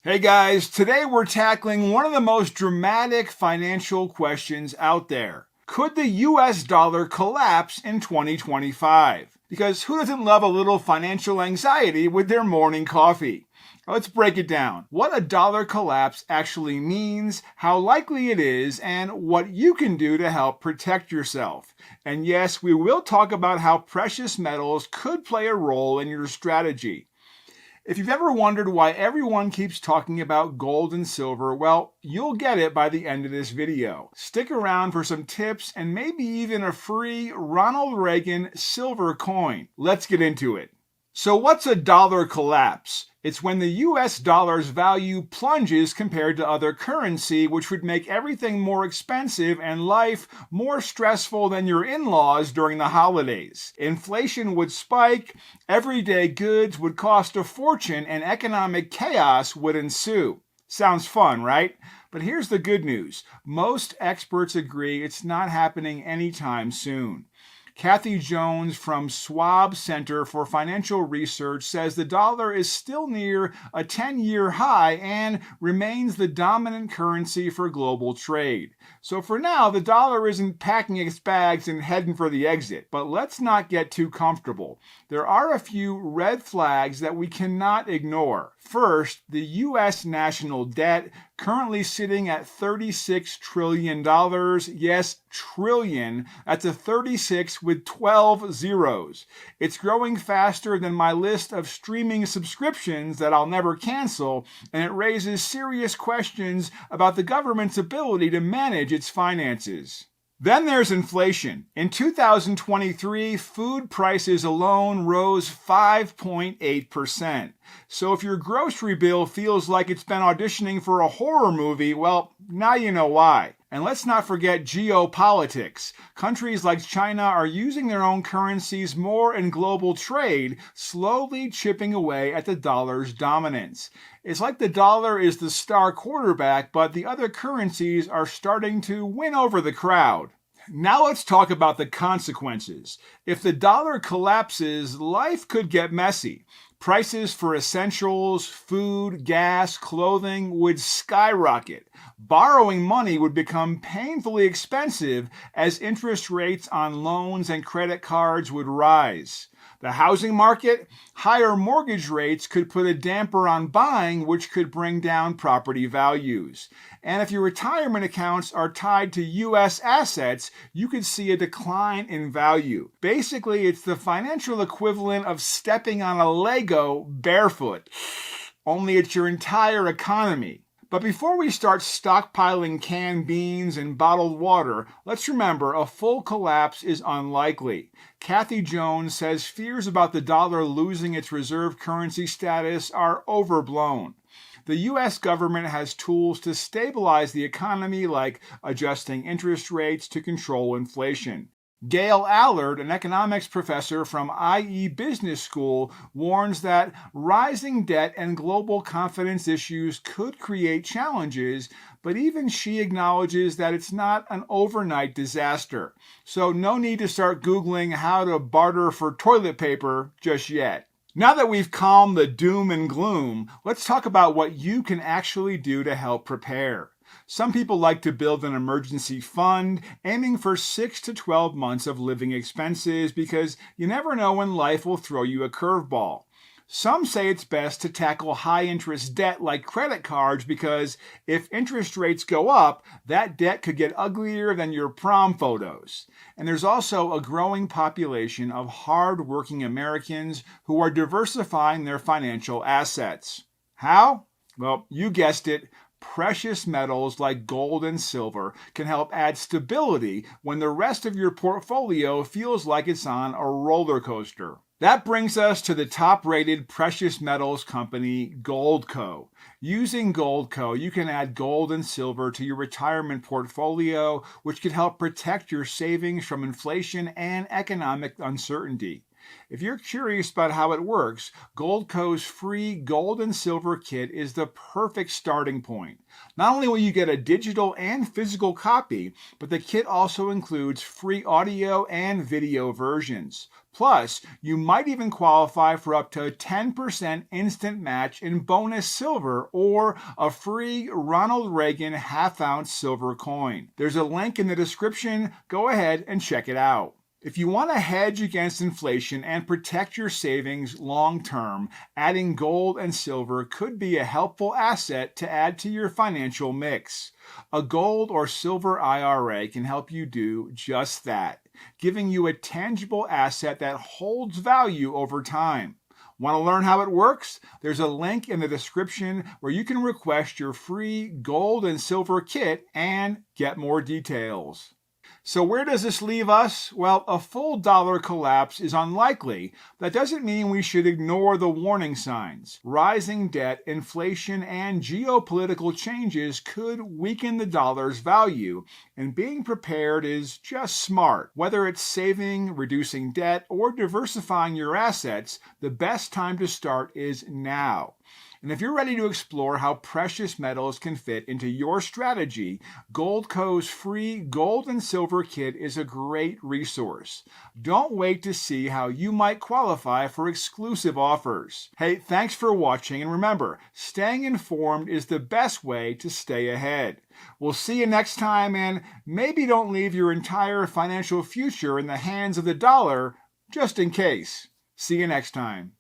Hey guys, today we're tackling one of the most dramatic financial questions out there. Could the US dollar collapse in 2025? Because who doesn't love a little financial anxiety with their morning coffee? Let's break it down. What a dollar collapse actually means, how likely it is, and what you can do to help protect yourself. And yes, we will talk about how precious metals could play a role in your strategy. If you've ever wondered why everyone keeps talking about gold and silver, well, you'll get it by the end of this video. Stick around for some tips and maybe even a free Ronald Reagan silver coin. Let's get into it. So what's a dollar collapse? It's when the US dollar's value plunges compared to other currency, which would make everything more expensive and life more stressful than your in-laws during the holidays. Inflation would spike, everyday goods would cost a fortune, and economic chaos would ensue. Sounds fun, right? But here's the good news. Most experts agree it's not happening anytime soon. Kathy Jones from Schwab Center for Financial Research says the dollar is still near a 10-year high and remains the dominant currency for global trade. So for now, the dollar isn't packing its bags and heading for the exit. But let's not get too comfortable. There are a few red flags that we cannot ignore. First, the U.S. national debt, currently sitting at $36 trillion. Yes, trillion. That's a 36 with 12 zeros. It's growing faster than my list of streaming subscriptions that I'll never cancel, and it raises serious questions about the government's ability to manage its finances. Then there's inflation. In 2023, food prices alone rose 5.8%. So if your grocery bill feels like it's been auditioning for a horror movie, well, now you know why. And let's not forget geopolitics. Countries like China are using their own currencies more in global trade, slowly chipping away at the dollar's dominance. It's like the dollar is the star quarterback, but the other currencies are starting to win over the crowd. Now let's talk about the consequences. If the dollar collapses, life could get messy. Prices for essentials, food, gas, clothing would skyrocket. Borrowing money would become painfully expensive as interest rates on loans and credit cards would rise. The housing market, higher mortgage rates could put a damper on buying, which could bring down property values. And if your retirement accounts are tied to U.S. assets, you could see a decline in value. Basically, it's the financial equivalent of stepping on a Lego barefoot. Only it's your entire economy. But before we start stockpiling canned beans and bottled water, let's remember a full collapse is unlikely. Kathy Jones says fears about the dollar losing its reserve currency status are overblown. The U.S. government has tools to stabilize the economy, like adjusting interest rates to control inflation. Gail Allard, an economics professor from IE Business School, warns that rising debt and global confidence issues could create challenges, but even she acknowledges that it's not an overnight disaster. So no need to start Googling how to barter for toilet paper just yet. Now that we've calmed the doom and gloom, let's talk about what you can actually do to help prepare. Some people like to build an emergency fund, aiming for 6 to 12 months of living expenses because you never know when life will throw you a curveball. Some say it's best to tackle high-interest debt like credit cards because if interest rates go up, that debt could get uglier than your prom photos. And there's also a growing population of hard-working Americans who are diversifying their financial assets. How? Well, you guessed it. Precious metals like gold and silver can help add stability when the rest of your portfolio feels like it's on a roller coaster. That brings us to the top-rated precious metals company, Goldco. Using Goldco, you can add gold and silver to your retirement portfolio, which can help protect your savings from inflation and economic uncertainty. If you're curious about how it works, Goldco's free gold and silver kit is the perfect starting point. Not only will you get a digital and physical copy, but the kit also includes free audio and video versions. Plus, you might even qualify for up to a 10% instant match in bonus silver or a free Ronald Reagan half-ounce silver coin. There's a link in the description. Go ahead and check it out. If you want to hedge against inflation and protect your savings long term, adding gold and silver could be a helpful asset to add to your financial mix. A gold or silver IRA can help you do just that, giving you a tangible asset that holds value over time. Want to learn how it works? There's a link in the description where you can request your free gold and silver kit and get more details. So where does this leave us? Well, a full dollar collapse is unlikely. That doesn't mean we should ignore the warning signs. Rising debt, inflation, and geopolitical changes could weaken the dollar's value, and being prepared is just smart. Whether it's saving, reducing debt, or diversifying your assets, the best time to start is now. And if you're ready to explore how precious metals can fit into your strategy, Goldco's free gold and silver kit is a great resource. Don't wait to see how you might qualify for exclusive offers. Hey, thanks for watching, and remember, staying informed is the best way to stay ahead. We'll see you next time, and maybe don't leave your entire financial future in the hands of the dollar, just in case. See you next time.